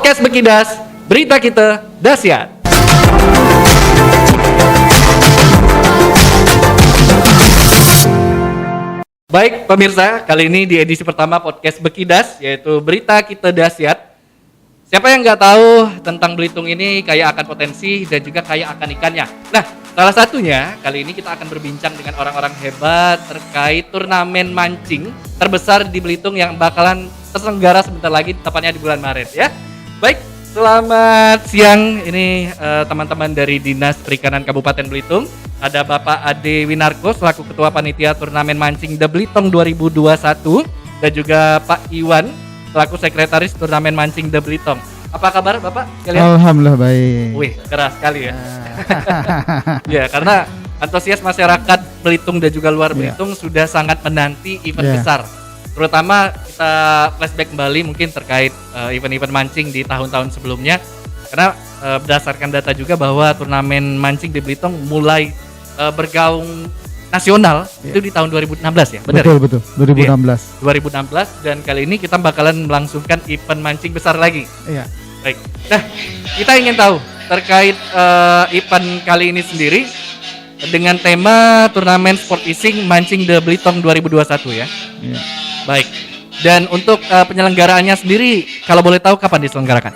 Podcast Bekidas, berita kita dahsyat. Baik pemirsa, kali ini di edisi pertama Podcast Bekidas, yaitu berita kita dahsyat. Siapa yang nggak tahu tentang Belitung ini kaya akan potensi dan juga kaya akan ikannya. Nah, salah satunya kali ini kita akan berbincang dengan orang-orang hebat terkait turnamen mancing terbesar di Belitung yang bakalan terselenggara sebentar lagi, tepatnya di bulan Maret ya. Baik, selamat siang. Ini teman-teman dari Dinas Perikanan Kabupaten Belitung. Ada Bapak Ade Winarko selaku Ketua Panitia Turnamen Mancing The Belitung 2021 dan juga Pak Iwan selaku Sekretaris Turnamen Mancing The Belitung. Apa kabar Bapak sekalian? Alhamdulillah baik. Wih, keras sekali ya. Ya, karena antusias masyarakat Belitung dan juga luar Belitung sudah sangat menanti event besar. Terutama kita flashback kembali mungkin terkait event-event mancing di tahun-tahun sebelumnya. Karena berdasarkan data juga bahwa turnamen mancing di Belitung mulai bergaung nasional itu di tahun 2016 ya, benar? Betul, 2016. 2016 dan kali ini kita bakalan melangsungkan event mancing besar lagi. Iya. Baik. Nah, kita ingin tahu terkait event kali ini sendiri dengan tema turnamen sport fishing mancing The Belitung 2021 ya. Iya. Baik. Dan untuk penyelenggaraannya sendiri kalau boleh tahu kapan diselenggarakan?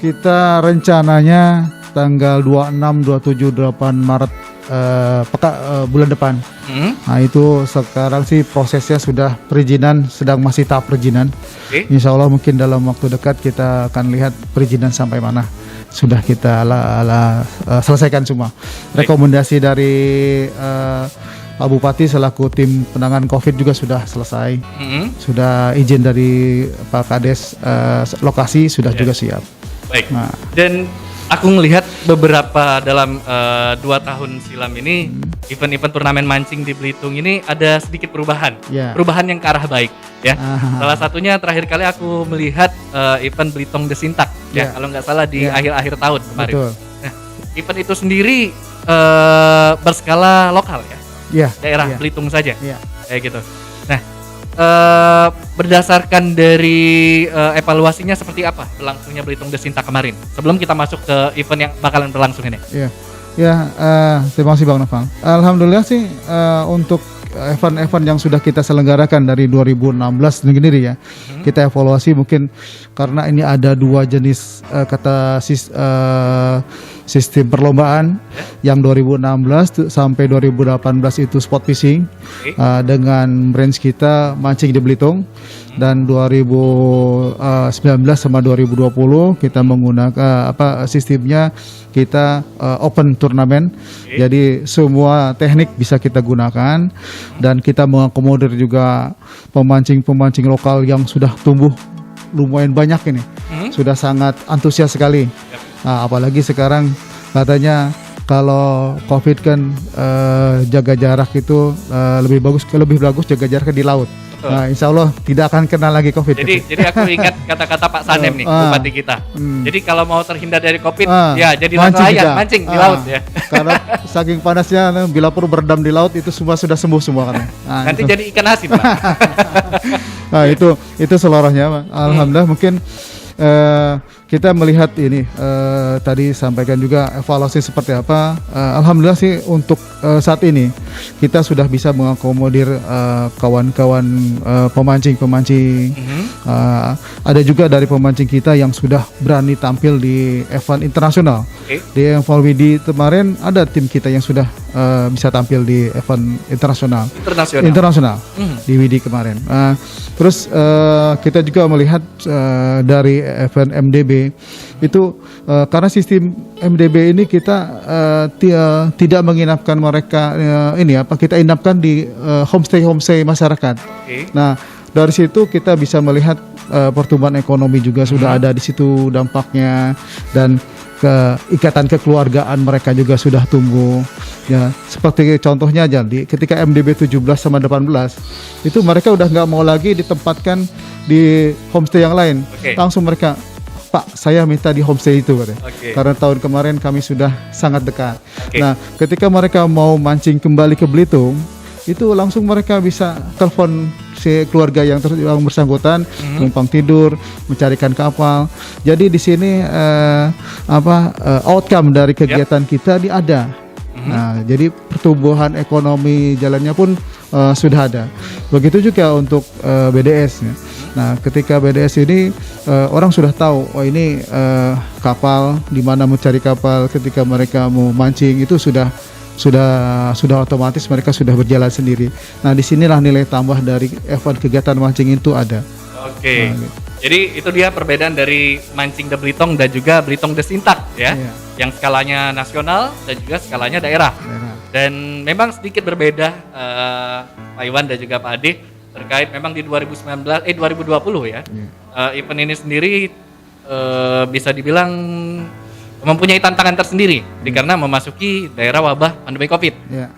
Kita rencananya tanggal 26, 27, 28 Maret bulan depan. Nah itu sekarang sih prosesnya sudah perizinan, masih tahap perizinan. Insya Allah mungkin dalam waktu dekat kita akan lihat perizinan sampai mana sudah kita selesaikan semua. Rekomendasi dari Pak Bupati selaku tim penanganan COVID juga sudah selesai. Sudah izin dari Pak Kades lokasi sudah juga siap. Baik. Nah. Dan aku melihat beberapa dalam 2 tahun silam ini event-event turnamen mancing di Belitung ini ada sedikit perubahan. Perubahan yang ke arah baik ya. Salah satunya terakhir kali aku melihat event Belitung Desintak ya kalau nggak salah di akhir-akhir tahun kemarin. Betul. Nah, event itu sendiri berskala lokal ya. Daerah Belitung saja. Kayak gitu. Nah, berdasarkan dari evaluasinya seperti apa berlangsungnya Belitung Desintak kemarin sebelum kita masuk ke event yang bakalan berlangsung ini? Terima kasih Bang Noval. Alhamdulillah sih untuk event-event yang sudah kita selenggarakan dari 2016 sendiri ya. Kita evaluasi mungkin karena ini ada 2 jenis sistem perlombaan yang 2016 sampai 2018 itu sport fishing dengan range kita mancing di Belitung dan 2019 sama 2020 kita menggunakan sistemnya kita open turnamen. Jadi semua teknik bisa kita gunakan dan kita mengakomodir juga pemancing-pemancing lokal yang sudah tumbuh lumayan banyak ini. Sudah sangat antusias sekali. Nah, apalagi sekarang katanya kalau COVID kan jaga jarak itu lebih bagus jaga jarak di laut. Nah, insya Allah tidak akan kena lagi COVID. Jadi aku ingat kata-kata Pak Sanem nih, bupati kita. Jadi kalau mau terhindar dari COVID, jadi nelayan mancing di laut ya. Karena saking panasnya, bila perlu berendam di laut itu semua sudah sembuh semua kan. Nanti itu. Jadi ikan asin Pak. Nah itu seluruhnya Pak. Alhamdulillah mungkin kita melihat ini tadi sampaikan juga evaluasi seperti apa. Alhamdulillah sih untuk saat ini kita sudah bisa mengakomodir kawan-kawan pemancing. Ada juga dari pemancing kita yang sudah berani tampil di event internasional. Di FVD kemarin ada tim kita yang sudah bisa tampil di event internasional. Di WD kemarin. Terus kita juga melihat dari event MDB itu karena sistem MDB ini kita tidak menginapkan mereka kita inapkan di homestay masyarakat. Nah dari situ kita bisa melihat pertumbuhan ekonomi juga sudah ada di situ dampaknya dan ikatan kekeluargaan mereka juga sudah tumbuh ya. Seperti contohnya aja ketika MDB 17 sama 18 itu mereka udah nggak mau lagi ditempatkan di homestay yang lain. Langsung mereka, Pak, saya minta di homestay itu katanya. Karena tahun kemarin kami sudah sangat dekat. Nah ketika mereka mau mancing kembali ke Belitung itu langsung mereka bisa telepon si keluarga yang bersangkutan, numpang tidur, mencarikan kapal. Jadi di sini outcome dari kegiatan kita ini ada. Nah, jadi pertumbuhan ekonomi jalannya pun sudah ada. Begitu juga untuk BDS. Ya. Nah, ketika BDS ini orang sudah tahu, oh ini kapal, di mana mencari kapal ketika mereka mau mancing itu sudah otomatis mereka sudah berjalan sendiri. Nah, disinilah nilai tambah dari event kegiatan mancing itu ada. Oke. Nah, gitu. Jadi itu dia perbedaan dari mancing de Blitung dan juga Blitung de Sintak ya, yang skalanya nasional dan juga skalanya daerah. Dan memang sedikit berbeda Pak Iwan dan juga Pak Ade terkait memang di 2020 ya. Event ini sendiri bisa dibilang mempunyai tantangan tersendiri karena memasuki daerah wabah pandemi Covid.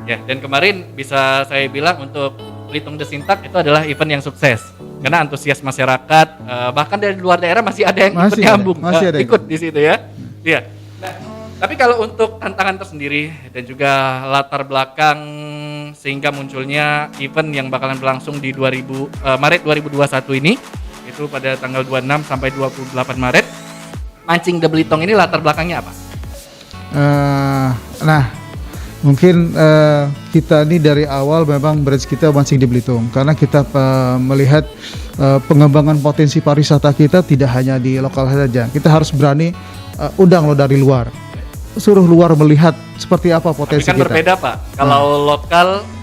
Ya, dan kemarin bisa saya bilang untuk Blitung de Sintak itu adalah event yang sukses karena antusias masyarakat bahkan dari luar daerah masih ada yang ikut nyambung ikut di situ ya. Iya. Nah, tapi kalau untuk tantangan tersendiri dan juga latar belakang sehingga munculnya event yang bakalan berlangsung di Maret 2021 ini itu pada tanggal 26 sampai 28 Maret. Mancing de Blitung ini latar belakangnya apa? Nah, mungkin kita ini dari awal memang branch kita mancing di Blitung karena kita melihat pengembangan potensi pariwisata kita tidak hanya di lokal saja. Kita harus berani undang lo dari luar, suruh luar melihat seperti apa potensi kita. Tapi kan berbeda Pak, kalau lokal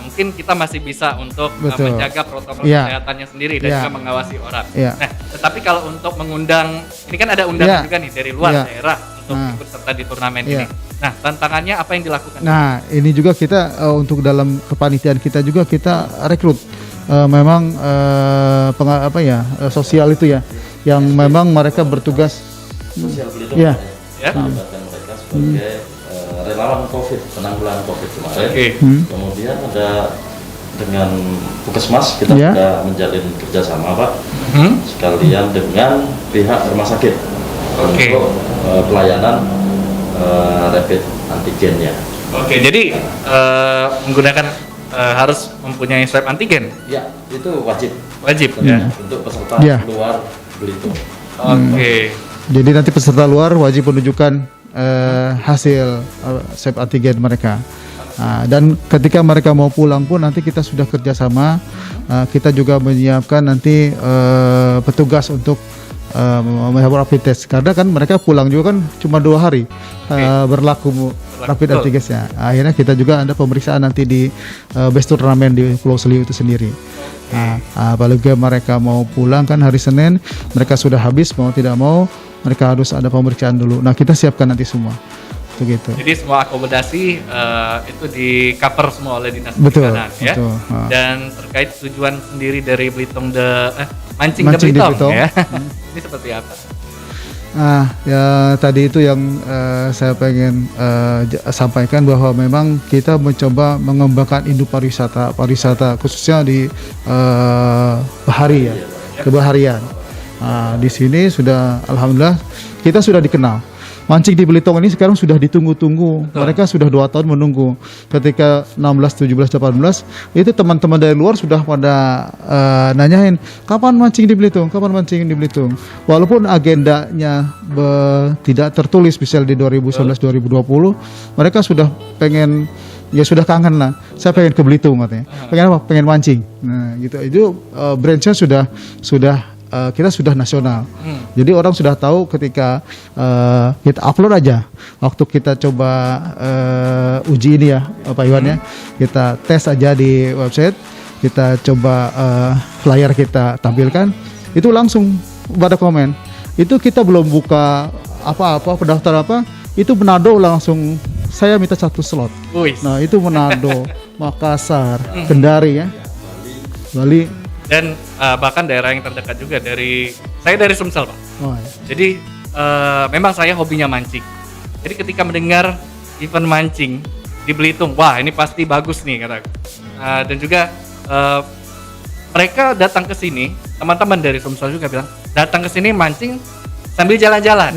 mungkin kita masih bisa untuk menjaga protokol kesehatannya sendiri dan juga mengawasi orang. Nah, tetapi kalau untuk mengundang, ini kan ada undangan juga nih dari luar daerah untuk ikut serta di turnamen ini. Nah, tantangannya apa yang dilakukan? Nah, ini juga kita untuk dalam kepanitiaan kita juga kita rekrut memang sosial itu ya, yang memang mereka bertugas sosial Blitung melibatkan mereka sebagai relawan COVID, penanggulangan COVID kemarin. Kemudian ada dengan Puskesmas kita sudah menjalin kerjasama Pak, sekalian dengan pihak rumah sakit untuk pelayanan rapid antigennya. Jadi menggunakan harus mempunyai swab antigen. Ya, itu wajib ya untuk peserta luar Blitung. Jadi nanti peserta luar wajib menunjukkan hasil swab antigen mereka. Dan ketika mereka mau pulang pun nanti kita sudah kerjasama, kita juga menyiapkan nanti petugas untuk melakukan rapid test karena kan mereka pulang juga kan cuma 2 hari berlaku rapid antigennya. Akhirnya kita juga ada pemeriksaan nanti di base turnamen di Pulau Seliu itu sendiri. Apalagi mereka mau pulang kan hari Senin, mereka sudah habis mau tidak mau mereka harus ada pemeriksaan dulu. Nah, kita siapkan nanti semua. Gitu. Jadi semua akomodasi itu di cover semua oleh dinas perikanan ya. Dan terkait tujuan sendiri dari mancing de Blitung ya. Ini seperti apa? Ya tadi itu yang saya pengen sampaikan bahwa memang kita mencoba mengembangkan induk pariwisata khususnya di bahari ya, kebaharian. Di sini sudah alhamdulillah kita sudah dikenal. Mancing di Blitung ini sekarang sudah ditunggu-tunggu. Mereka sudah 2 tahun menunggu. Ketika 16, 17, 18 itu teman-teman dari luar sudah pada nanyain kapan mancing di Blitung, kapan mancing di Blitung. Walaupun agendanya tidak tertulis misalnya di 2019-2020, mereka sudah pengen sudah kangen lah. Saya pengen ke Blitung katanya. Pengen apa? Pengen mancing. Nah, gitu. Itu branch-nya sudah kita sudah nasional. Jadi orang sudah tahu ketika kita upload aja. Waktu kita coba uji ini ya Pak Iwan ya. Kita tes aja di website. Kita coba flyer kita tampilkan. Itu langsung pada komen. Itu kita belum buka apa-apa, pendaftar apa. Itu Manado langsung saya minta 1 slot. Nah itu Manado, Makassar, Kendari ya. Bali. Dan bahkan daerah yang terdekat juga saya dari Sumsel Pak. Jadi memang saya hobinya mancing. Jadi ketika mendengar event mancing di Belitung, wah ini pasti bagus nih kataku. Dan juga mereka datang ke sini, teman-teman dari Sumsel juga bilang datang ke sini mancing sambil jalan-jalan.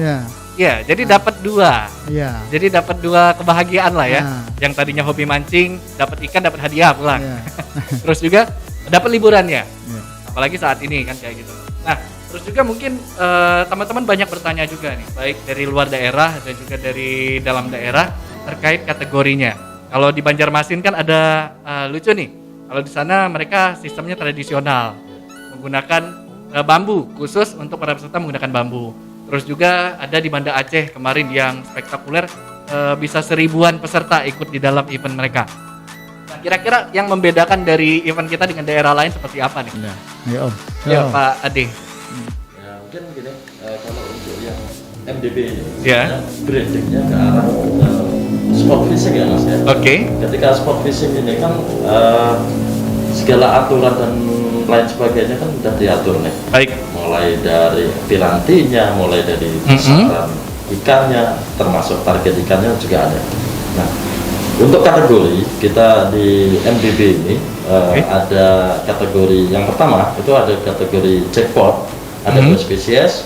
Ya, jadi dapat dua. Iya. Jadi dapat dua kebahagiaan lah ya. Nah. Yang tadinya hobi mancing, dapat ikan, dapat hadiah pulang. Iya. Terus juga dapat liburannya. Iya. Apalagi saat ini kan kayak gitu. Nah, terus juga mungkin teman-teman banyak bertanya juga nih, baik dari luar daerah dan juga dari dalam daerah terkait kategorinya. Kalau di Banjarmasin kan ada lucu nih. Kalau di sana mereka sistemnya tradisional, menggunakan bambu khusus untuk para peserta menggunakan bambu. Terus juga ada di Banda Aceh kemarin yang spektakuler, bisa 1000-an peserta ikut di dalam event mereka. Nah, kira-kira yang membedakan dari event kita dengan daerah lain seperti apa nih? Ya Om. Ya Pak Ade. Ya mungkin gini, kalau untuk yang MDB ini, Ya. brandingnya ke arah sport fishing ya Mas ya. Oke. Ketika sport fishing ini kan segala aturan dan lain sebagainya kan sudah diatur nih. Baik. Mulai dari pirantinya, mulai dari besaran ikannya, termasuk target ikannya juga ada. Nah, untuk kategori kita di MDB ini ada kategori yang pertama itu ada kategori jackpot, ada 2 spesies,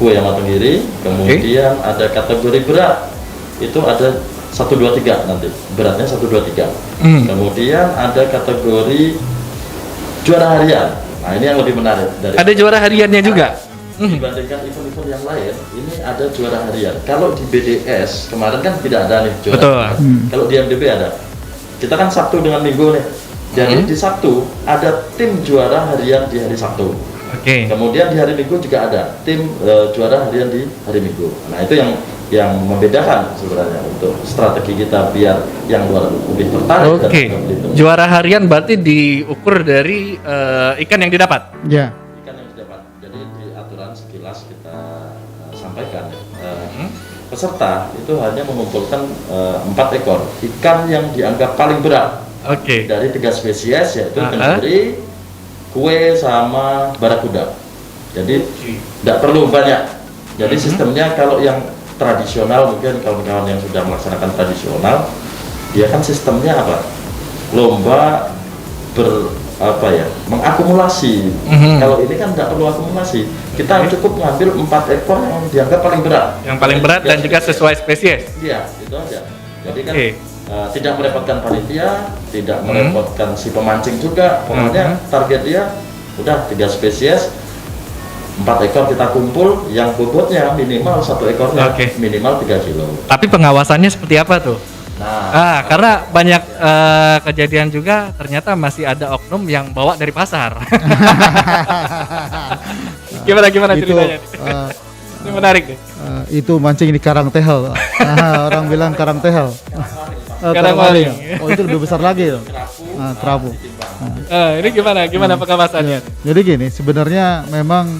kue yang tenggiri, kemudian ada kategori berat, itu ada 1, 2, 3 nanti, beratnya 1, 2, 3. Kemudian ada kategori juara harian. Nah ini yang lebih menarik. Ada juara hariannya juga. Dibandingkan event-event yang lain, ini ada juara harian. Kalau di BDS kemarin kan tidak ada nih juara. Betul. Kalau di MDB ada. Kita kan Sabtu dengan Minggu nih. Jadi di Sabtu ada tim juara harian di hari Sabtu. Oke. Kemudian di hari Minggu juga ada tim juara harian di hari Minggu. Nah itu yang membedakan sebenarnya untuk strategi kita biar yang luar lebih tertarik. Oke. Juara harian berarti diukur dari ikan yang didapat. Ya. Ikan yang didapat. Jadi di aturan sekilas kita sampaikan peserta itu hanya mengumpulkan 4 ekor ikan yang dianggap paling berat. Oke. Dari 3 spesies yaitu tenggiri, kue sama barakuda. Jadi tidak perlu banyak. Jadi sistemnya kalau yang tradisional, mungkin kawan-kawan yang sudah melaksanakan tradisional, dia kan sistemnya apa? Lomba mengakumulasi. Kalau ini kan tidak perlu akumulasi. Kita cukup ngambil 4 ekor yang dianggap paling berat. Yang paling berat dan juga sesuai spesies. Iya, itu aja. Jadi kan tidak merepotkan panitia, tidak merepotkan si pemancing juga. Pokoknya target dia udah 3 spesies, 4 ekor kita kumpul, yang bobotnya minimal 1 ekornya minimal 3 kilo. Tapi pengawasannya seperti apa tuh? Karena banyak kejadian juga ternyata masih ada oknum yang bawa dari pasar. Gimana ceritanya? Ini menarik deh. Itu mancing di Karang Tehel. Orang bilang Karang Tehel. Karang maling. Oh itu lebih besar lagi loh. Kerapu. Ini gimana pengawasannya? Jadi gini, sebenarnya memang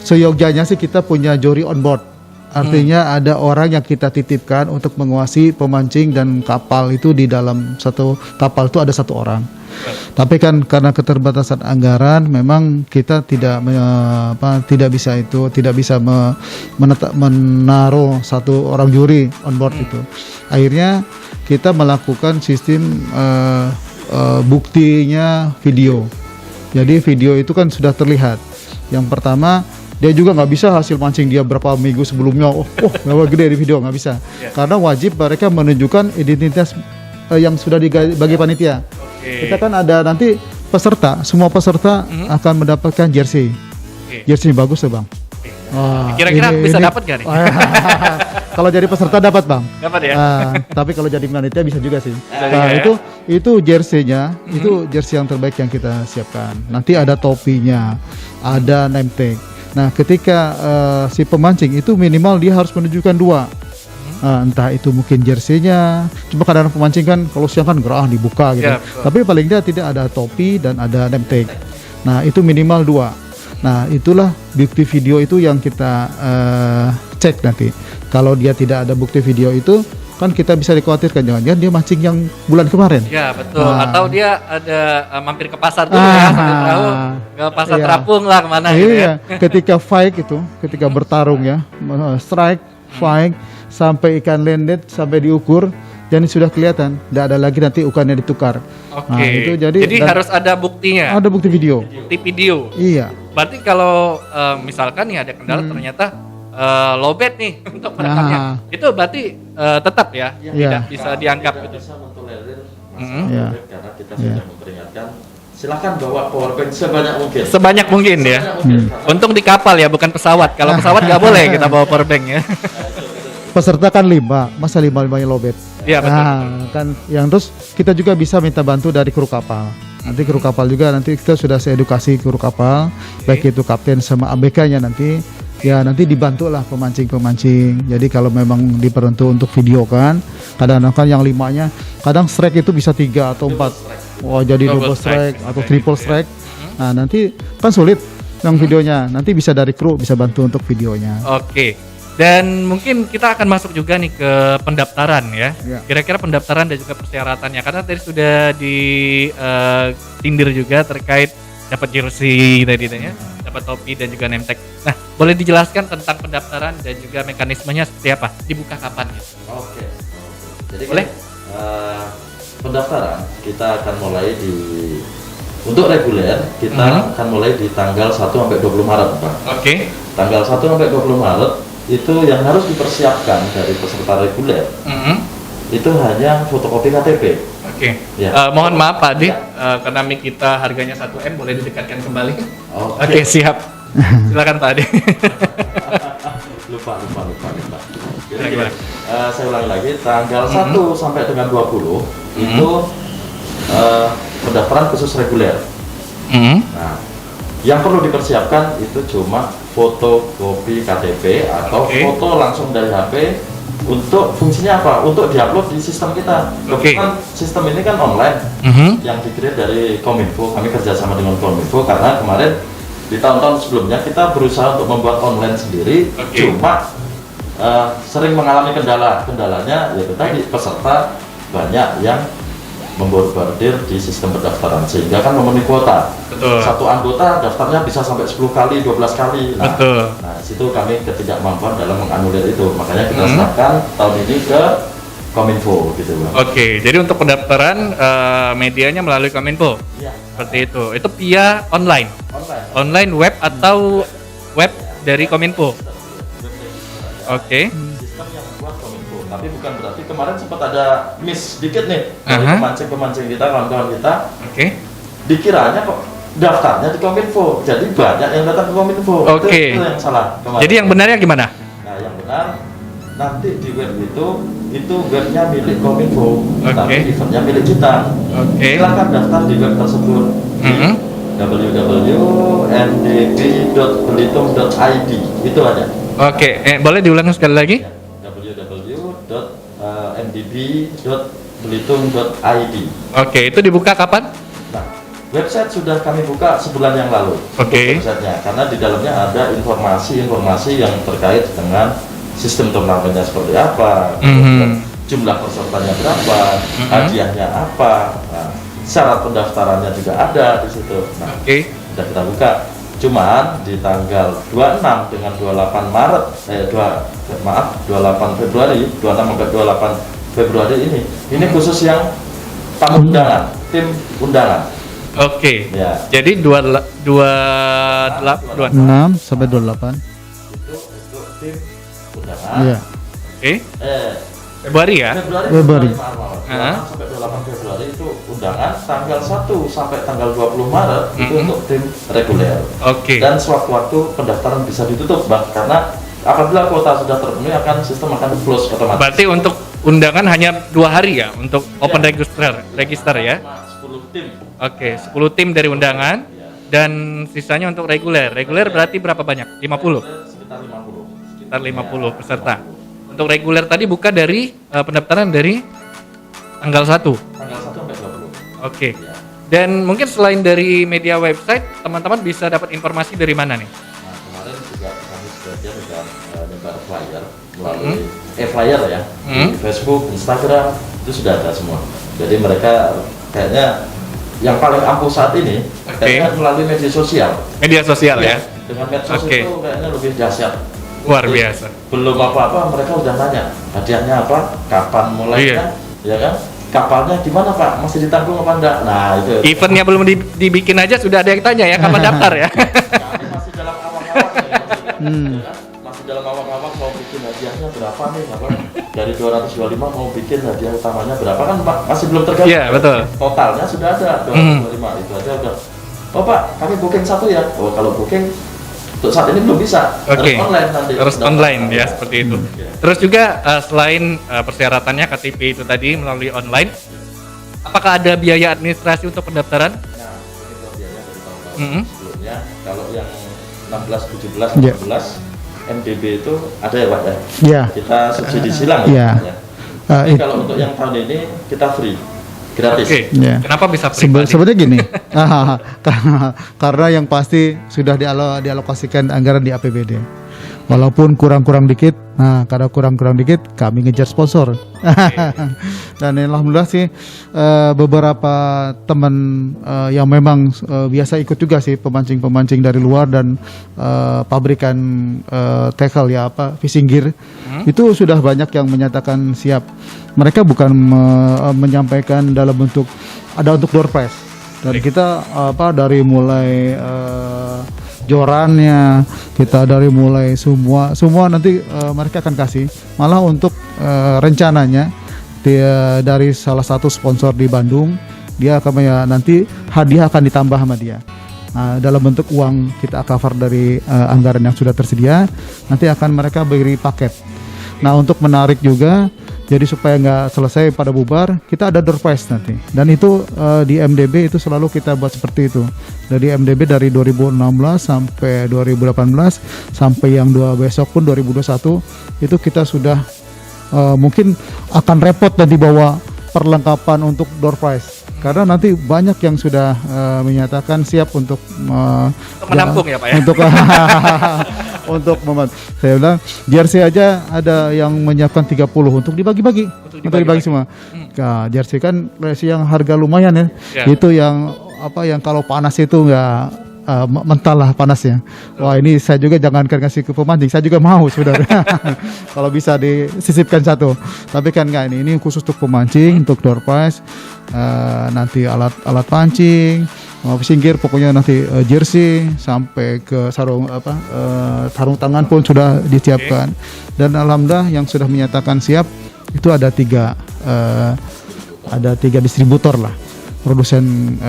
seyogyanya sih kita punya juri on board. Artinya ada orang yang kita titipkan untuk menguasai pemancing dan kapal itu. Di dalam satu kapal itu ada 1 orang. Tapi kan karena keterbatasan anggaran, memang kita tidak bisa menaruh 1 orang juri on board itu. Akhirnya kita melakukan sistem buktinya video. Jadi video itu kan sudah terlihat. Yang pertama, dia juga nggak bisa hasil mancing dia berapa minggu sebelumnya. Nggak gede di video, nggak bisa. Karena wajib mereka menunjukkan identitas yang sudah dibagi panitia. Kita kan ada nanti peserta, semua peserta akan mendapatkan jersey. Jersey bagus ya Bang. Kira-kira bisa dapat gak nih? Kalau jadi peserta dapat Bang. Dapat ya. Tapi kalau jadi panitia bisa juga sih. Itu jersey-nya, itu jersey yang terbaik yang kita siapkan. Nanti ada topinya, ada name tag. Nah, ketika si pemancing itu minimal dia harus menunjukkan 2. Entah itu mungkin jersey-nya. Cuma kadang pemancing kan kalau siang kan gerah dibuka gitu. Tapi paling tidak ada topi dan ada name tag. Nah, itu minimal 2. Nah, itulah bukti video itu yang kita cek nanti. Kalau dia tidak ada bukti video itu, kan kita bisa dikhawatirkan jangan-jangan dia mancing yang bulan kemarin. Ya betul. Atau dia ada mampir ke pasar dulu ya, ke pasar terapung lah kemana gitu ya. Ketika fight itu, ketika bertarung ya, strike, fight, sampai ikan landed, sampai diukur, dan sudah kelihatan, tidak ada lagi nanti ukannya ditukar. Nah, itu jadi harus ada buktinya. Ada bukti video. Bukti video. Iya. Berarti kalau misalkan nih ada kendala ternyata lowbat nih untuk merekamnya. Itu berarti tetap ya, tidak bisa dianggap tidak gitu. bisa mentolerir Mhm. masalah lowbat karena kita sudah memperingatkan. Silakan bawa powerbank sebanyak mungkin. Sebanyak mungkin ya. Sebanyak mungkin, karena Untung di kapal ya, bukan pesawat. Kalau pesawat nggak boleh kita bawa powerbank ya. Peserta kan 5, masa 5-5 lowbat. Iya betul. Nah, kan yang terus kita juga bisa minta bantu dari kru kapal. Nanti kru kapal juga nanti kita sudah edukasi kru kapal, baik itu kapten sama ABK-nya nanti. Ya nanti dibantu lah pemancing-pemancing. Jadi kalau memang diperuntuk untuk video kan, kadang-kadang kan yang 5-nya, kadang strike itu bisa 3 atau 4. Oh jadi double strike atau triple strike. Nah nanti kan sulit yang videonya. Nanti bisa dari kru bisa bantu untuk videonya. Oke. Dan mungkin kita akan masuk juga nih ke pendaftaran ya. Ya. Kira-kira pendaftaran dan juga persyaratannya. Karena tadi sudah disindir juga terkait dapat jersey tadi ya, dapat topi dan juga name tag. Nah, boleh dijelaskan tentang pendaftaran dan juga mekanismenya seperti apa? Dibuka kapan gitu? Oke. Jadi Boleh? Pendaftaran kita akan mulai untuk reguler kita akan mulai di tanggal 1 sampai 20 Maret, Pak. Oke. Tanggal 1 sampai 20 Maret itu yang harus dipersiapkan dari peserta reguler itu hanya fotokopi KTP. Oke. Ya. Mohon maaf Pak Adi, Ya. karena mic kita harganya 1M, boleh didekatkan kembali. Oke. Oke, siap. Silakan Pak Adi. lupa. Jadi, Ya, gimana? saya ulangi lagi, tanggal 1 sampai dengan 20 itu pendaftaran khusus reguler. Nah, yang perlu dipersiapkan itu cuma fotokopi KTP atau Oke. foto langsung dari HP. Untuk fungsinya apa? Untuk diupload di sistem kita. Oke. Kebetulan sistem ini kan online yang di-create dari Kominfo. Kami kerjasama dengan Kominfo karena kemarin di tahun-tahun sebelumnya kita berusaha untuk membuat online sendiri, Oke. cuma sering mengalami kendala. Kendalanya yaitu tadi peserta banyak yang membordir di sistem pendaftaran sehingga kan memenuhi kuota. Betul. Satu anggota daftarnya bisa sampai 10 kali, 12 kali. Betul. Nah, situ kami ketidakmampuan dalam menganulir itu. Makanya kita serahkan tahun ini ke Kominfo gitu, Bang. Oke, jadi untuk pendaftaran medianya melalui Kominfo. Iya. Seperti itu. Itu via online. Online web atau web dari Kominfo. Oke. Sistem yang membuat Kominfo. Tapi bukan berarti kemarin sempat ada miss dikit nih dari Aha. pemancing-pemancing kita, kawan-kawan kita. Oke. Dikiranya kok daftarnya di Kominfo. Jadi banyak yang datang ke Kominfo. Oke. Itu yang salah kemarin. Jadi yang benarnya gimana? Nah, yang benar nanti di web itu webnya milik Kominfo, Oke. tapi eventnya milik kita. Oke. Silakan daftar di web tersebut di www.ndb.belitung.id itu aja. Oke, boleh diulang sekali lagi? Ya, www.ndb.belitung.id. Oke, itu dibuka kapan? Nah, website sudah kami buka sebulan yang lalu. Oke. Untuk websitenya, karena di dalamnya ada informasi-informasi yang terkait dengan sistem turnamennya seperti apa, kemudian jumlah pesertanya berapa, hadiahnya apa, nah, syarat pendaftarannya juga ada di situ. Nah, Oke. sudah kita buka. Cuman di tanggal 26 dengan 28 Maret, 28 Februari, 26 sampai 28 Februari ini khusus yang tamu undangan, tim undangan. Oke. Ya. Jadi 6 sampai 28. Itu untuk tim undangan. Iya. Oke. Februari ya? Februari. Maaf. 26 sampai 28 Februari itu undangan, tanggal 1 sampai tanggal 20 Maret itu untuk tim reguler. Oke. Dan sewaktu-waktu pendaftaran bisa ditutup, Bang, karena apabila kuota sudah terpenuhi sistem akan close otomatis. Berarti untuk undangan hanya 2 hari ya untuk open register ya? 10 tim. Oke, 10 tim dari undangan dan sisanya untuk reguler. Reguler berarti berapa banyak? 50? Sekitar 50. Sekitar 50 peserta. Untuk reguler tadi buka dari pendaftaran dari tanggal 1. Tanggal 1 sampai 20. Oke. Dan mungkin selain dari media website, teman-teman bisa dapat informasi dari mana nih? Nah, kemarin juga kami sebagian sudah nyebar flyer melalui flyer ya di Facebook, Instagram itu sudah ada semua. Jadi mereka kayaknya yang paling ampuh saat ini kayaknya melalui media sosial. Media sosial ya? Dengan medsos Oke. itu kayaknya lebih dahsyat. Luar biasa. Belum apa-apa mereka udah nanya hadiahnya apa, kapan mulainya, ya kan? Kapalnya gimana Pak? Masih ditanggung apa enggak? Nah itu. Eventnya belum dibikin aja sudah ada yang tanya ya kapan daftar ya? Kami masih dalam awal-awal ya, ya kan? Masih dalam awal-awal bikin hadiahnya berapa nih, apa dari 225 mau bikin hadiah utamanya berapa kan Pak, masih belum tergabung. Iya, betul. Totalnya sudah ada 225 itu aja udah. Oh Pak, kami booking satu ya. Oh kalau booking untuk saat ini belum bisa. Oke. Harus online nanti. Harus online ya, seperti itu. Ya. Terus juga selain persyaratannya KTP itu tadi melalui online, apakah ada biaya administrasi untuk pendaftaran? Nah, ini biaya dari tahun-tahun sebelumnya. Kalau yang 16, 17, 18 MDB itu ada ya Pak ya? Iya. Kita subsidi silang Iya. ya. Tapi kalau untuk yang tahun ini kita free, gratis. Oke. Ya. Kenapa bisa free? Sebenarnya gini, karena yang pasti sudah dialokasikan anggaran di APBD. Walaupun kurang-kurang dikit, nah karena kurang-kurang dikit kami ngejar sponsor. Dan alhamdulillah sih beberapa teman yang memang biasa ikut juga sih pemancing-pemancing dari luar dan pabrikan tackle ya fishing gear itu sudah banyak yang menyatakan siap. Mereka bukan menyampaikan dalam bentuk ada untuk door prize dan kita dari mulai jorannya kita dari mulai semua nanti mereka akan kasih malah untuk rencananya dari salah satu sponsor di Bandung dia akan nanti hadiah akan ditambah sama dia. Nah, dalam bentuk uang kita cover dari anggaran yang sudah tersedia nanti akan mereka beri paket. Nah untuk menarik juga jadi supaya nggak selesai pada bubar kita ada door prize nanti dan itu di MDB itu selalu kita buat seperti itu. Dari MDB dari 2016 sampai 2018 sampai yang besok pun 2021 itu kita sudah mungkin akan repot dan dibawa perlengkapan untuk door prize karena nanti banyak yang sudah menyatakan siap untuk menampung ya Pak ya. Untuk saya bilang jersey aja ada yang menyiapkan 30 untuk dibagi-bagi semua. Nah, jersey kan jersey yang harga lumayan ya. Itu yang yang kalau panas itu nggak mental lah panasnya. Wah ini saya juga jangankan kasih ke pemancing, saya juga mau sebenarnya. Kalau bisa disisipkan satu. Tapi kan nggak ini khusus untuk pemancing, untuk door prize, nanti alat pancing, fishing gear, pokoknya nanti jersey sampai ke sarung sarung tangan pun sudah disiapkan. Dan alhamdulillah yang sudah menyatakan siap itu ada tiga distributor lah. Produsen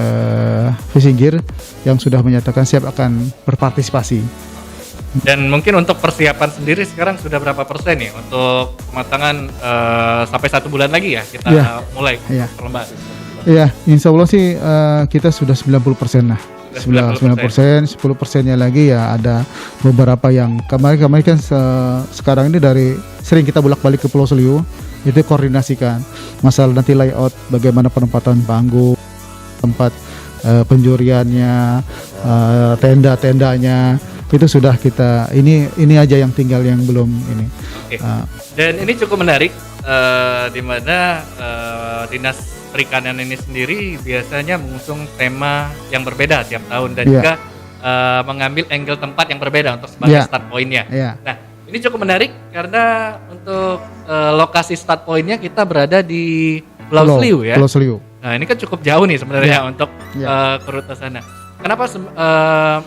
fishing gear yang sudah menyatakan siap akan berpartisipasi. Dan mungkin untuk persiapan sendiri sekarang sudah berapa persen nih untuk pematangan sampai 1 bulan lagi ya kita mulai perlombaan? Iya, insya Allah sih kita sudah 90% lah. 90%, 10%-nya lagi ya ada beberapa yang kemarin kan sekarang ini dari sering kita bolak-balik ke Pulau Seliu itu koordinasikan masalah nanti layout bagaimana penempatan panggung, tempat penjuriannya, tenda-tendanya itu sudah kita ini aja yang tinggal yang belum ini. Dan ini cukup menarik di mana Dinas Perikanan ini sendiri biasanya mengusung tema yang berbeda tiap tahun dan juga mengambil angle tempat yang berbeda untuk sebagai start point-nya. Nah, ini cukup menarik karena untuk lokasi start point-nya kita berada di Pulau Seliu ya. Pulau Seliu. Nah, ini kan cukup jauh nih sebenarnya untuk ke rute sana. Kenapa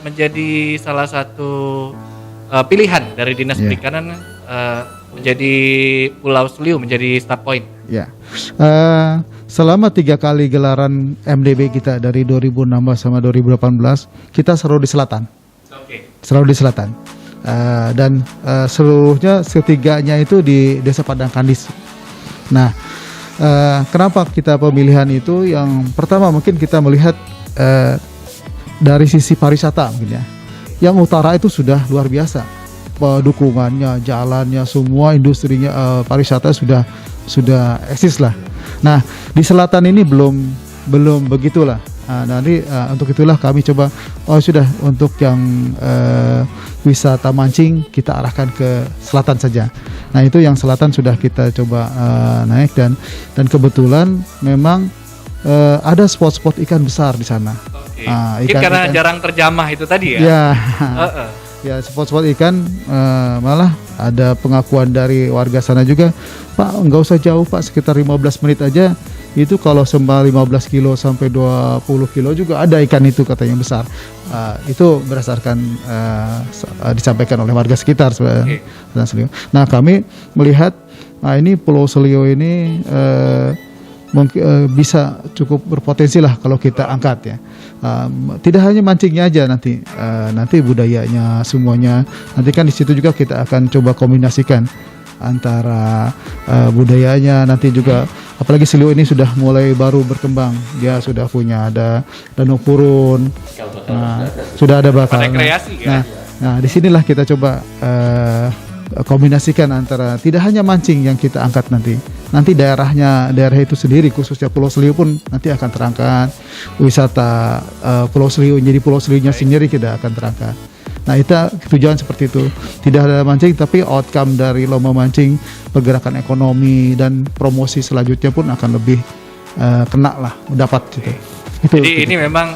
menjadi salah satu pilihan dari Dinas Perikanan menjadi Pulau Seliu menjadi start point? Ya. Selama 3 kali gelaran MDB kita dari 2016 sama 2018 kita selalu di selatan. Selalu di selatan. Dan seluruhnya setiganya itu di Desa Padang Kandis. Nah, kenapa kita pemilihan itu? Yang pertama mungkin kita melihat dari sisi pariwisata mungkin ya. Yang utara itu sudah luar biasa. Dukungannya, jalannya, semua industrinya pariwisata sudah eksis lah. Nah, di selatan ini belum begitulah. Nanti untuk itulah kami coba sudah untuk yang wisata mancing kita arahkan ke selatan saja. Nah, itu yang selatan sudah kita coba naik dan kebetulan memang ada spot-spot ikan besar di sana. Ikan karena jarang terjamah itu tadi ya. Ya. Ya, spot-spot ikan malah ada pengakuan dari warga sana juga, Pak nggak usah jauh Pak, sekitar 15 menit aja itu kalau sembah 15 kilo sampai 20 kilo juga ada ikan itu katanya besar. Itu berdasarkan disampaikan oleh warga sekitar. Nah, kami melihat ini Pulau Selio ini bisa cukup berpotensi lah kalau kita angkat ya. Tidak hanya mancingnya aja nanti budayanya semuanya. Nanti kan di situ juga kita akan coba kombinasikan antara budayanya, nanti juga apalagi Selio ini sudah mulai baru berkembang, dia sudah punya ada danau purun, sudah ada bakal. Nah, disinilah kita coba kombinasikan antara tidak hanya mancing yang kita angkat nanti daerah itu sendiri khususnya Pulau Selio pun nanti akan terangkat wisata Pulau Selio, jadi Pulau Selionya sendiri kita akan terangkat. Nah, itu tujuan seperti itu. Tidak ada mancing, tapi outcome dari lomba mancing, pergerakan ekonomi dan promosi selanjutnya pun akan lebih kena lah, dapat gitu. Jadi ini memang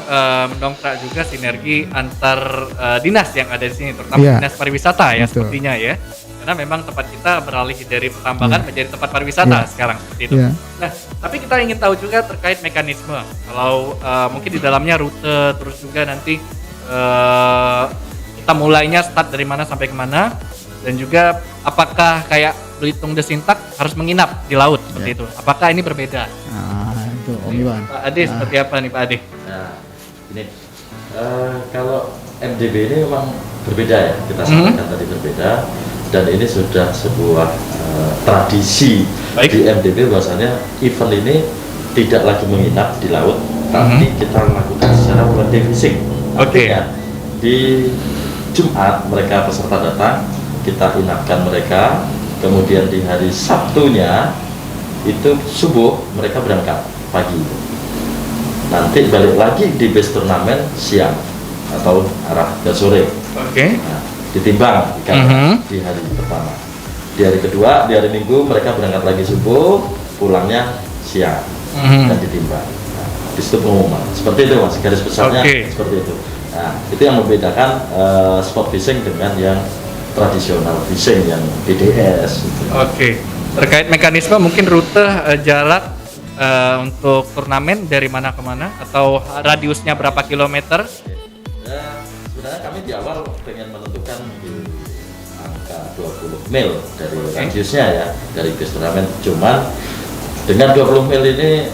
mendongkrak juga sinergi antar dinas yang ada di sini, terutama dinas pariwisata ya, sepertinya ya. Karena memang tempat kita beralih dari pertambangan menjadi tempat pariwisata sekarang seperti itu. Nah, tapi kita ingin tahu juga terkait mekanisme. Kalau mungkin di dalamnya rute, terus juga nanti kita mulainya start dari mana sampai kemana, dan juga apakah kayak Belitung Desintak harus menginap di laut seperti itu? Apakah ini berbeda? Itu Om Iwan. Pak Ade seperti apa nih Pak Ade? Nah, ini kalau MDB ini memang berbeda ya, kita sampaikan tadi berbeda, dan ini sudah sebuah tradisi di MDB bahwasanya event ini tidak lagi menginap di laut, tapi kita lakukan secara one day fishing. Artinya di Jumat mereka peserta datang, kita inapkan mereka, kemudian di hari Sabtunya itu subuh mereka berangkat pagi, nanti balik lagi di base turnamen siang atau arah ke sore. Nah, ditimbang ikan di hari pertama, di hari kedua, di hari Minggu mereka berangkat lagi subuh, pulangnya siang dan ditimbang. Nah, di situ pengumuman seperti itu Mas, garis besarnya seperti itu. Nah, itu yang membedakan sport fishing dengan yang tradisional fishing yang BDS. Gitu. Terkait mekanisme mungkin rute jarak untuk turnamen dari mana ke mana atau radiusnya berapa kilometer? Sebenarnya kami di awal pengen menentukan di angka 20 mil dari radiusnya ya, dari base turnamen. Cuman dengan 20 mil ini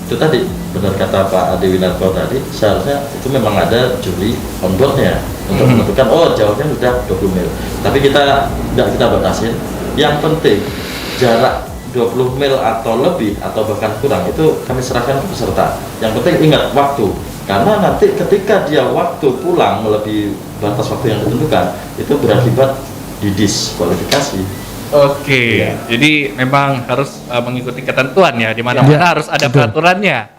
itu tadi benar kata Pak Ade Winarko tadi, seharusnya itu memang ada juri onboardnya untuk menentukan jauhnya sudah 20 mil, tapi kita tidak kita batasin. Yang penting jarak 20 mil atau lebih atau bahkan kurang itu kami serahkan ke peserta. Yang penting ingat waktu, karena nanti ketika dia waktu pulang melebihi batas waktu yang ditentukan itu berakibat didiskualifikasi. Jadi memang harus mengikuti ketentuan ya, di mana-mana harus ada peraturannya,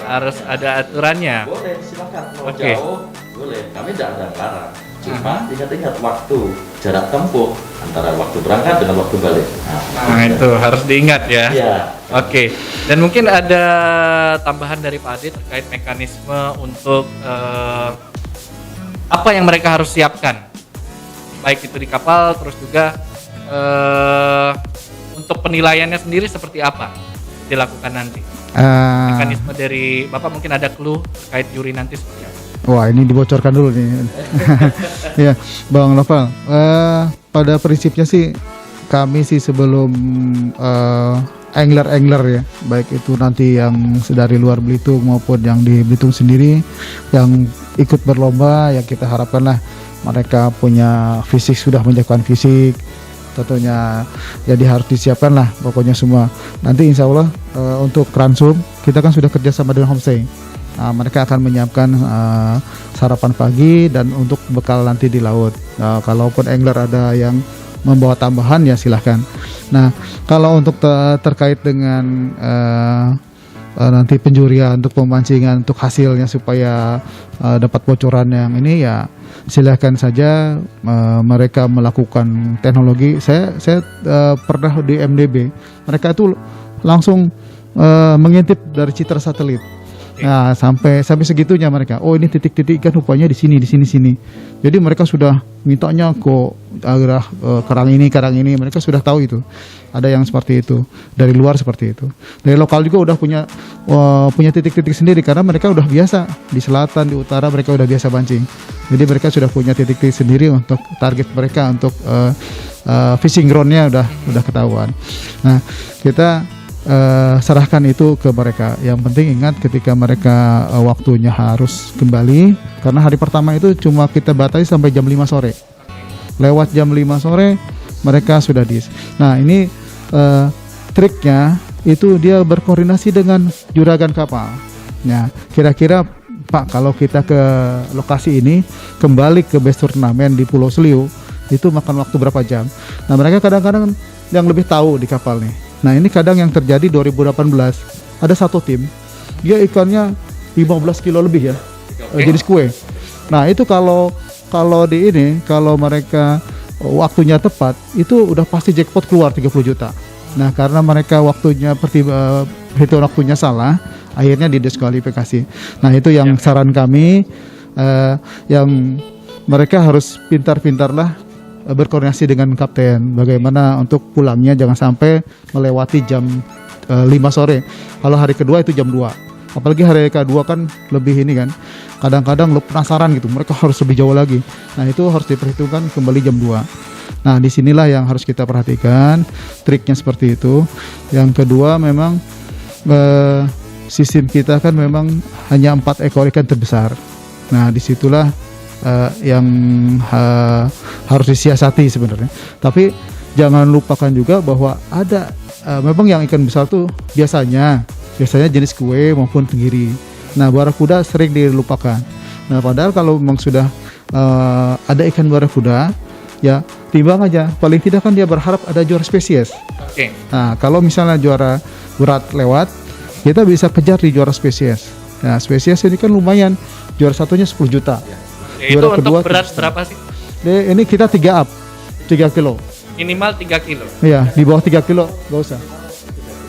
harus ada aturannya. Boleh, silakan mau jauh, boleh. Kami tidak ada larang. Cuma ingat-ingat waktu, jarak tempuh antara waktu berangkat dengan waktu balik. Nah itu harus diingat ya. Dan mungkin ada tambahan dari Pak Ade terkait mekanisme untuk apa yang mereka harus siapkan, baik itu di kapal, terus juga untuk penilaiannya sendiri seperti apa dilakukan nanti? Mekanisme dari Bapak mungkin ada clue terkait juri nanti seperti apa? Wah, ini dibocorkan dulu nih. Ya, Bang Novel. Pada prinsipnya sih kami sih sebelum angler ya, baik itu nanti yang dari luar Belitung maupun yang di Belitung sendiri yang ikut berlomba, ya kita harapkanlah mereka punya fisik, sudah menyiapkan fisik. Tentunya jadi harus disiapkan lah pokoknya semua. Nanti insya Allah untuk Kransum kita kan sudah kerjasama dengan homestay. Mereka akan menyiapkan sarapan pagi dan untuk bekal nanti di laut. Kalaupun angler ada yang membawa tambahan ya silahkan. Nah, kalau untuk terkait dengan nanti penjurian untuk pemancingan untuk hasilnya supaya dapat bocoran yang ini ya silahkan saja mereka melakukan teknologi. Saya pernah di MDB, mereka itu langsung mengintip dari citra satelit. Nah, sampai segitunya mereka. Oh, ini titik-titik ikan rupanya di sini. Jadi mereka sudah mintanya ke arah karang ini. Mereka sudah tahu itu. Ada yang seperti itu. Dari luar seperti itu. Dari lokal juga udah punya titik-titik sendiri karena mereka udah biasa di selatan, di utara mereka udah biasa mancing. Jadi mereka sudah punya titik-titik sendiri untuk target mereka, untuk fishing ground-nya udah ketahuan. Nah, kita serahkan itu ke mereka. Yang penting ingat ketika mereka waktunya harus kembali, karena hari pertama itu cuma kita batasi sampai jam 5 sore. Lewat jam 5 sore mereka sudah Nah, ini triknya itu dia berkoordinasi dengan juragan kapal. Nah, kira-kira Pak, kalau kita ke lokasi ini kembali ke base turnamen di Pulau Seliu itu makan waktu berapa jam? Nah, mereka kadang-kadang yang lebih tahu di kapal nih. Nah, ini kadang yang terjadi 2018 ada satu tim dia ikannya 15 kilo lebih ya, jenis kue. Nah, itu kalau mereka waktunya tepat itu udah pasti jackpot keluar 30 juta. Nah, karena mereka hitung waktunya salah, akhirnya didiskualifikasi. Nah, itu yang saran kami, yang mereka harus pintar-pintarlah berkoordinasi dengan kapten bagaimana untuk pulangnya, jangan sampai melewati jam 5 sore. Kalau hari kedua itu jam 2. Apalagi hari kedua kan lebih ini kan. Kadang-kadang lo penasaran gitu, mereka harus lebih jauh lagi. Nah, itu harus diperhitungkan kembali jam 2. Nah, disinilah yang harus kita perhatikan, triknya seperti itu. Yang kedua memang sistem kita kan memang hanya 4 ekor ikan terbesar. Nah, disitulah yang harus disiasati sebenarnya. Tapi jangan lupakan juga bahwa ada memang yang ikan besar tuh biasanya jenis kue maupun tenggiri. Nah, barakuda sering dilupakan. Nah, padahal kalau memang sudah ada ikan barakuda, ya timbang aja. Paling tidak kan dia berharap ada juara spesies. Nah, kalau misalnya juara berat lewat, kita bisa kejar di juara spesies. Nah, spesies ini kan lumayan. Juara satunya 10 juta. Itu untuk berat berapa sih? Ini kita 3 up, 3 kilo. Minimal 3 kilo. Iya, di bawah 3 kilo gak usah.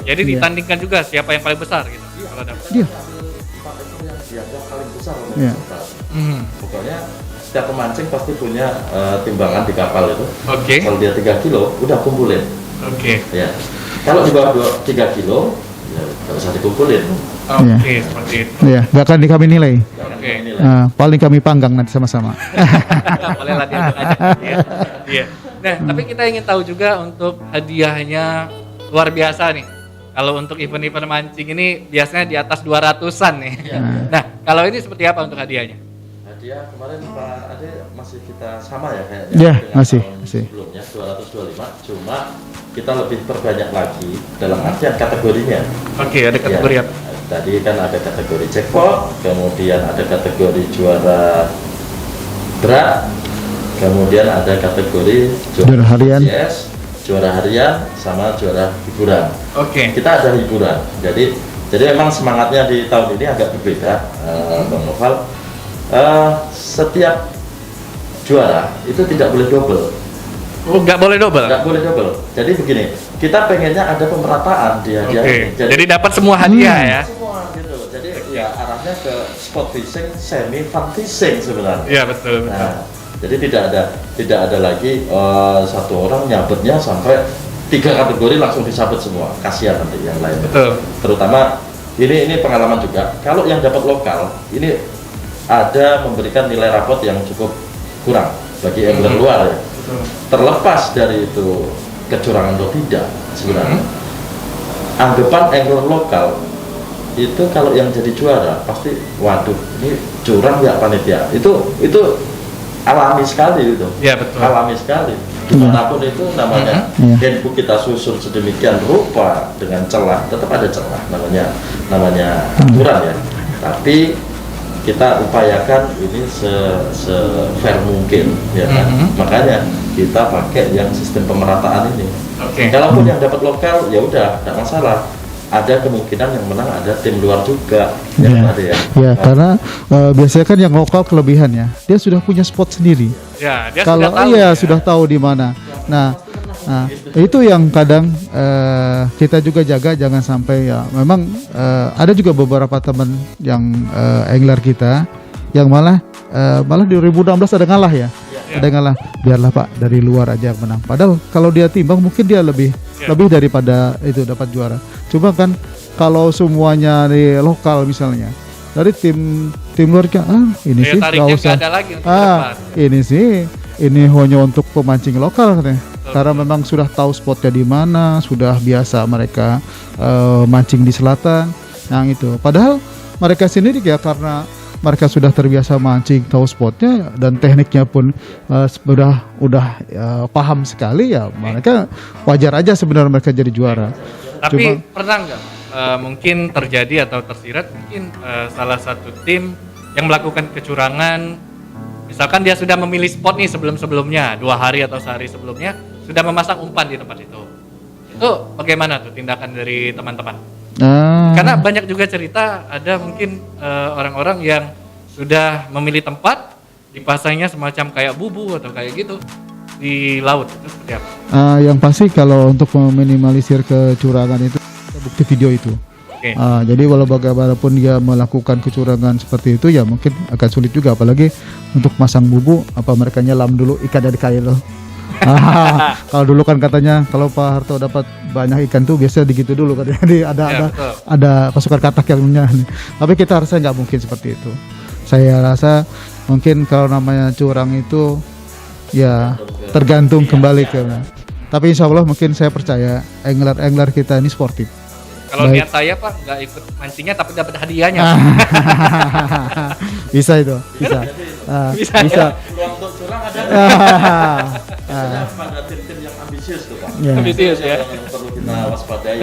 Jadi ditandingkan juga siapa yang paling besar gitu. Kalau dapat. Dia. Yang paling besar. Iya. Pokoknya setiap pemancing pasti punya timbangan di kapal itu. Oke. Kalau dia 3 kilo, udah kumpulin. Oke. Ya. Kalau di bawah 3 kilo, ya nggak usah dikumpulin. Oke, seperti itu. Iya, nggak akan kami nilai. Oke. Paling kami panggang nanti sama-sama. Bolehlah diaduk aja. Iya. Nah, tapi kita ingin tahu juga untuk hadiahnya luar biasa nih. Kalau untuk event-event mancing ini biasanya di atas 200-an nih. Ya. Nah, kalau ini seperti apa untuk hadiahnya? Hadiah kemarin Pak Ade masih kita sama ya kayaknya. Iya, dengan masih. Sebelumnya 225, cuma kita lebih perbanyak lagi dalam artian kategorinya. Oke, ada kategori Ya, apa? tadi kan ada kategori jackpot, kemudian ada kategori juara berat, kemudian ada kategori Juara harian. Yes, juara harian sama juara hiburan. Oke. Kita ada hiburan. Jadi memang semangatnya di tahun ini agak berbeda, Bang Noval. Setiap juara itu tidak boleh double. Oh, nggak boleh double? Nggak boleh double. Jadi begini, kita pengennya ada pemerataan di hadiah ini. Jadi dapat semua hadiah ya? Semua gitu. Jadi ya arahnya ke spot fishing, semi fun fishing sebenarnya. Iya, betul. Nah, jadi tidak ada lagi satu orang nyabetnya sampai 3 kategori langsung disabet semua. Kasihan nanti yang lain. Betul. Terutama ini pengalaman juga. Kalau yang dapat lokal ini ada memberikan nilai rapot yang cukup kurang bagi angler luar ya. Terlepas dari itu kecurangan atau tidak sebenarnya, anggapan angler lokal itu kalau yang jadi juara pasti waduh ini curang ya panitia, itu alami sekali itu. Ya, betul. Alami sekali dimanapun itu namanya handbook kita susun sedemikian rupa dengan celah, tetap ada celah namanya aturan ya, tapi kita upayakan ini se-fair mungkin ya kan? Makanya kita pakai yang sistem pemerataan ini. Kalaupun yang dapat lokal ya udah tidak masalah, ada kemungkinan yang menang ada tim luar juga yang ada ya. Ya, karena biasanya kan yang lokal kelebihannya dia sudah punya spot sendiri. Ya, dia kalau sudah tahu. Sudah tahu di mana. Nah, Nah, itu yang kadang kita juga jaga jangan sampai ya. Memang ada juga beberapa teman yang angler kita yang malah 2016 ada ngalah ya. Ada ngalah. Biarlah Pak dari luar aja yang menang. Padahal kalau dia timbang mungkin dia lebih daripada itu dapat juara. Cuma kan kalau semuanya di lokal misalnya dari tim luar ini sih nggak usah. Ada lagi untuk ini sih ini hanya untuk pemancing lokal katanya. Karena memang sudah tahu spotnya di mana, sudah biasa mereka mancing di selatan, yang itu. Padahal mereka sendiri ya karena mereka sudah terbiasa mancing, tahu spotnya dan tekniknya pun udah paham sekali ya. Mereka wajar aja sebenarnya mereka jadi juara. Tapi pernah nggak mungkin terjadi atau tersirat mungkin salah satu tim yang melakukan kecurangan, misalkan dia sudah memilih spot nih sebelum-sebelumnya 2 hari atau sehari sebelumnya sudah memasang umpan di tempat itu bagaimana tuh tindakan dari teman-teman? Karena banyak juga cerita ada mungkin orang-orang yang sudah memilih tempat dipasangnya semacam kayak bubu atau kayak gitu di laut, itu seperti apa? Yang pasti kalau untuk meminimalisir kecurangan itu bukti video itu. Jadi walau bagaimanapun dia melakukan kecurangan seperti itu ya mungkin akan sulit juga, apalagi untuk masang bubu apa mereka nyelam dulu ikan dari kail. Kalau dulu kan katanya kalau Pak Harto dapat banyak ikan tuh biasanya digitu dulu katanya ada pasukan katak yang nyanyi. Tapi kita rasanya nggak mungkin seperti itu. Saya rasa mungkin kalau namanya curang itu ya tergantung kembali ke. Tapi insya Allah mungkin saya percaya angler kita ini sportif. Kalau niat saya Pak nggak ikut mancingnya tapi dapat hadiahnya. Bisa itu, bisa. Bisa. Peluang untuk curang ada. Ada tim-tim yang ambisius tuh Pak. Ambisius ya. Yang perlu kita waspadai.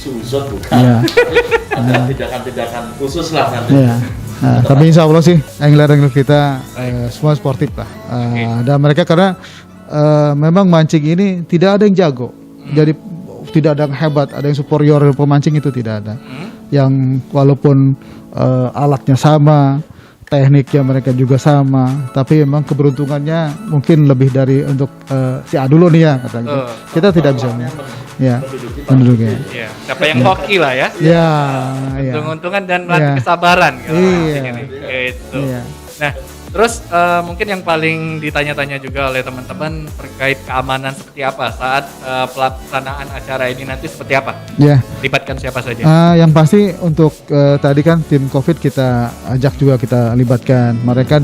Suzon bukan. Ada tindakan-tindakan khusus lah nanti. Tapi insya Allah sih angler kita semua sportif lah. Dan mereka karena memang mancing ini tidak ada yang jago. Jadi tidak ada yang hebat, ada yang superior pemancing itu tidak ada. Yang walaupun alatnya sama, tekniknya mereka juga sama, tapi memang keberuntungannya mungkin lebih dari untuk si A dulu nih ya katanya. Kita tidak bisa menduduknya. Ya, siapa yang hoki lah ya. Ya. Untung-untungan dan melatih kesabaran kalau ini. Gitu. Nah, terus mungkin yang paling ditanya-tanya juga oleh teman-teman terkait keamanan seperti apa saat pelaksanaan acara ini nanti seperti apa? Ya. Libatkan siapa saja? Yang pasti untuk tadi kan tim COVID kita ajak juga kita libatkan. Mereka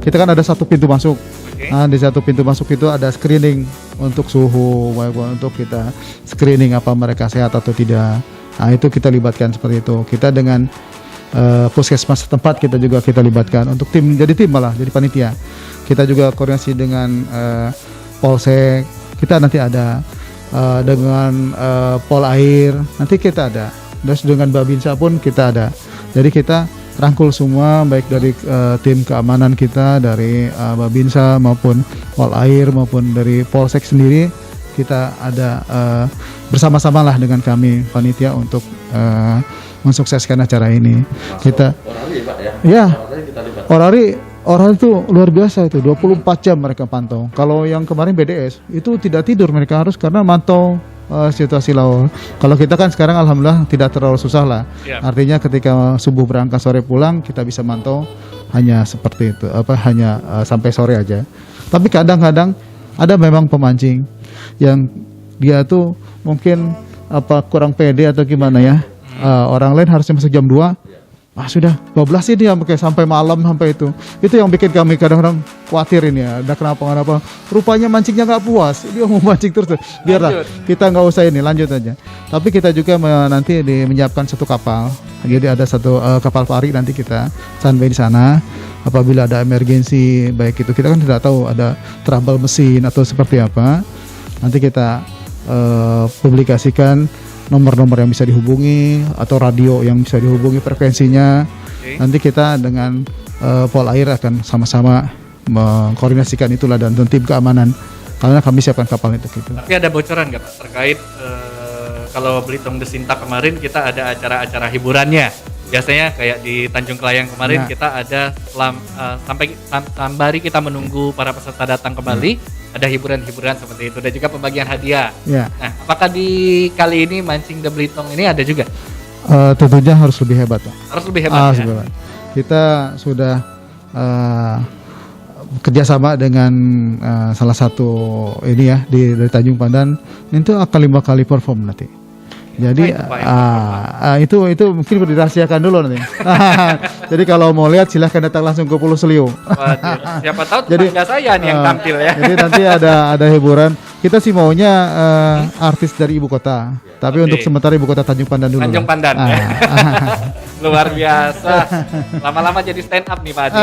kita kan ada satu pintu masuk. Di satu pintu masuk itu ada screening untuk suhu, untuk kita screening apa mereka sehat atau tidak. Nah itu kita libatkan seperti itu. Kita dengan puskesmas setempat kita libatkan untuk tim, jadi panitia. Kita juga koordinasi dengan Polsek, kita nanti ada dengan Polair, nanti kita ada. Terus dengan Babinsa pun kita ada. Jadi kita rangkul semua baik dari tim keamanan kita dari Babinsa maupun Polair maupun dari Polsek sendiri, kita ada bersama-sama lah dengan kami panitia untuk mensukseskan acara ini. Kita Orari Pak ya. Ya. Orari itu luar biasa itu 24 jam mereka pantau. Kalau yang kemarin BDS itu tidak tidur mereka harus karena mantau situasi laut. Kalau kita kan sekarang alhamdulillah tidak terlalu susah lah. Artinya ketika subuh berangkat sore pulang kita bisa mantau hanya seperti itu hanya sampai sore aja. Tapi kadang-kadang ada memang pemancing yang dia tuh mungkin kurang pede atau gimana ya. Orang lain harusnya masuk jam 2. Sudah 12 ini ya sampai malam sampai itu. Itu yang bikin kami kadang-kadang khawatir ini ya. Ada kenapa. Rupanya mancingnya nggak puas. Dia mau mancing terus. Biarlah kita nggak usah ini, lanjut aja. Tapi kita juga nanti menyiapkan satu kapal. Jadi ada satu kapal pari nanti kita standby di sana. Apabila ada emergensi baik itu kita kan tidak tahu ada trouble mesin atau seperti apa. Nanti kita publikasikan nomor-nomor yang bisa dihubungi atau radio yang bisa dihubungi frekuensinya. Nanti kita dengan Polair akan sama-sama mengkoordinasikan itulah dan tim keamanan karena kami siapkan kapal itu gitu. Tapi ada bocoran nggak Pak terkait kalau Belitung Desinta kemarin kita ada acara-acara hiburannya. Biasanya kayak di Tanjung Kelayang kemarin kita ada sambari kita menunggu para peserta datang kembali. ada hiburan-hiburan seperti itu dan juga pembagian hadiah. Ya. Nah, apakah di kali ini Mancing The Belitung ini ada juga? Tentunya harus lebih hebat, Pak. Harus lebih hebat ya? Lebih hebat. Kita sudah kerjasama dengan salah satu ini ya dari Tanjung Pandan, itu akan 5 kali perform nanti. Jadi itu mungkin dirahasiakan dulu nanti. Jadi kalau mau lihat silahkan datang langsung ke Pulau Seliu. Waduh, siapa tahu tetangga saya nih yang tampil ya. Jadi nanti ada hiburan. Kita sih maunya artis dari ibu kota. Tapi untuk sementara ibu kota Tanjung Pandan dulu. Tanjung Pandan. Luar biasa. Lama-lama jadi stand up nih Pak Adi.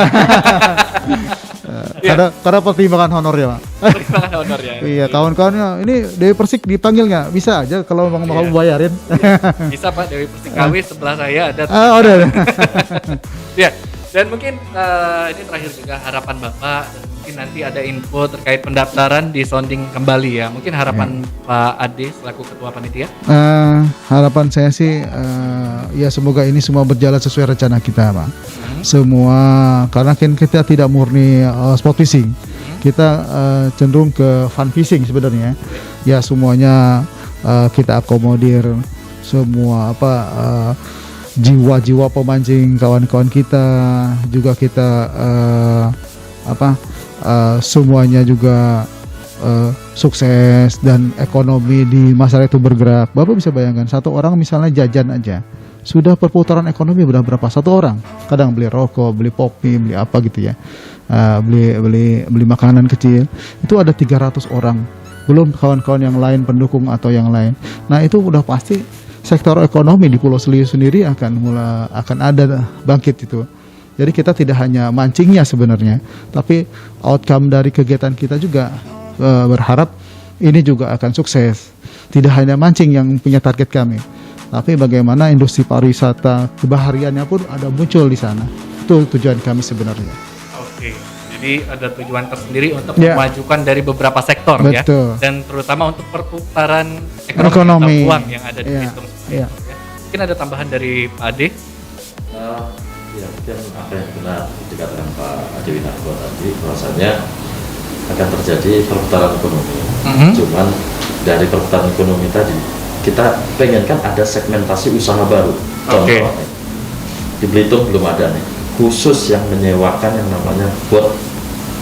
Karena pertimbangan honor ya, Pak. Pertimbangan honor ya. Iya, kawan-kawannya ini Dewi Persik dipanggil nggak? Bisa aja kalau mau kamu bayarin. Bisa Pak, Dewi Persik KW sebelah saya ada. Udah. Ya, dan mungkin ini terakhir juga harapan Bapak dan mungkin nanti ada info terkait pendaftaran di sounding kembali ya. Mungkin harapan Pak Ade selaku ketua panitia. Harapan saya sih ya semoga ini semua berjalan sesuai rencana kita, Pak. Semua karena kita tidak murni sport fishing. Kita cenderung ke fun fishing sebenarnya. Ya semuanya kita akomodir semua jiwa-jiwa pemancing kawan-kawan kita, juga kita semuanya juga sukses dan ekonomi di masyarakat itu bergerak. Bapak bisa bayangkan satu orang misalnya jajan aja sudah perputaran ekonomi berapa satu orang, kadang beli rokok, beli kopi, beli apa gitu ya, beli makanan kecil itu ada 300 orang, belum kawan-kawan yang lain pendukung atau yang lain. Nah itu udah pasti sektor ekonomi di Pulau Seliu sendiri akan ada bangkit itu. Jadi kita tidak hanya mancingnya sebenarnya, tapi outcome dari kegiatan kita juga berharap ini juga akan sukses. Tidak hanya mancing yang punya target kami, tapi bagaimana industri pariwisata kebahariannya pun ada muncul di sana. Itu tujuan kami sebenarnya. Oke, jadi ada tujuan tersendiri untuk memajukan dari beberapa sektor. Betul. Ya, dan terutama untuk perputaran ekonomi atau uang yang ada di Belitung. Ya. Mungkin ada tambahan dari Pak Ade? Ya, mungkin apa yang benar dikatakan Pak Ade Winarko tadi, bahwasanya akan terjadi perputaran ekonomi. Cuman dari perputaran ekonomi tadi kita pengen kan ada segmentasi usaha baru. Contohnya di Belitung belum ada nih, khusus yang menyewakan yang namanya bot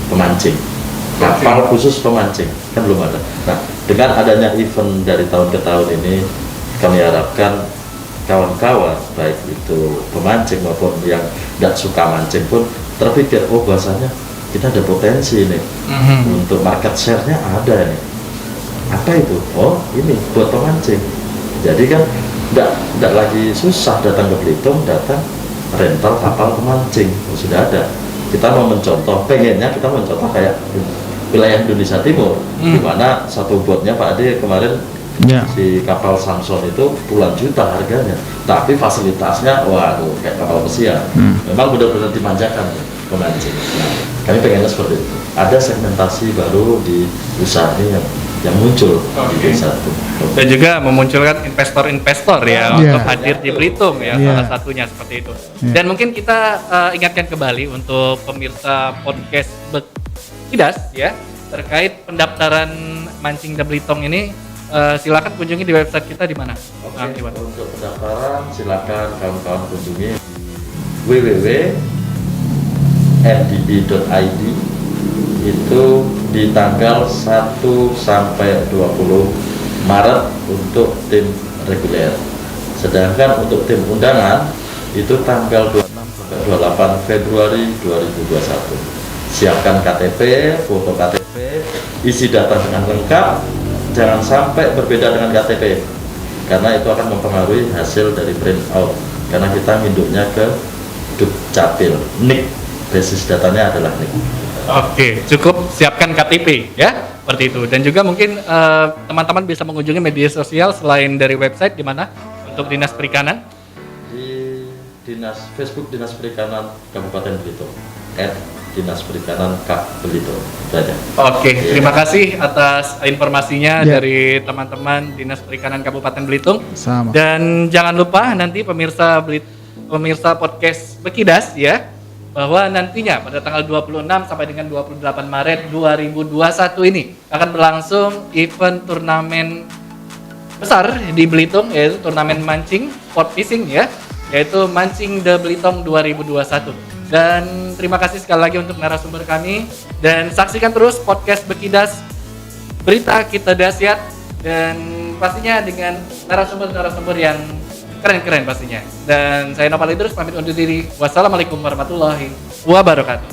pemancing, kapal khusus pemancing, kan belum ada. Nah dengan adanya event dari tahun ke tahun ini, kami harapkan kawan-kawan baik itu pemancing maupun yang tidak suka mancing pun terpikir, oh bahasanya kita ada potensi nih untuk market share-nya ada nih. Apa itu? Oh ini buat pemancing. Jadi kan tidak lagi susah datang ke Belitung, datang rental kapal pemancing. Oh, sudah ada. Kita mau mencontoh, pengennya kita mencontoh kayak wilayah Indonesia Timur, di mana satu botnya Pak Ade kemarin si kapal Samson itu puluhan juta harganya, tapi fasilitasnya waduh kayak kapal pesiar. Memang benar-benar dimanjakan pemancing. Nah, kami pengennya seperti itu. Ada segmentasi baru di usaha ini yang muncul di desa itu. Dan juga memunculkan investor-investor untuk hadir di Belitung salah satunya seperti itu. Dan mungkin kita ingatkan kembali untuk pemirsa podcast Bekidas terkait pendaftaran Mancing The Belitung ini, silakan kunjungi di website kita di mana? Untuk pendaftaran silakan kawan-kawan kunjungi www.ndb.id itu di tanggal 1 sampai 20 Maret untuk tim reguler. Sedangkan untuk tim undangan itu tanggal 26 sampai 28 Februari 2021. Siapkan KTP, foto KTP, isi data dengan lengkap, jangan sampai berbeda dengan KTP karena itu akan mempengaruhi hasil dari print out, karena kita nginduknya ke Dukcapil. NIK, basis datanya adalah NIK. Oke, cukup siapkan KTP seperti itu. Dan juga mungkin teman-teman bisa mengunjungi media sosial selain dari website, di mana untuk Dinas Perikanan? Di Facebook Dinas Perikanan Kabupaten Belitung, Dinas Perikanan Kap Belitung. Oke, terima kasih atas informasinya dari teman-teman Dinas Perikanan Kabupaten Belitung. Sama. Dan jangan lupa nanti pemirsa podcast Bekidas bahwa nantinya pada tanggal 26 sampai dengan 28 Maret 2021 ini akan berlangsung event turnamen besar di Belitung, yaitu turnamen mancing sport fishing ya, yaitu Mancing The Belitung 2021. Dan terima kasih sekali lagi untuk narasumber kami, dan saksikan terus podcast Bekidas Berita Kita Dahsyat, dan pastinya dengan narasumber-narasumber yang keren-keren pastinya. Dan saya Nopal Idrus pamit undur diri. Wassalamualaikum warahmatullahi wabarakatuh.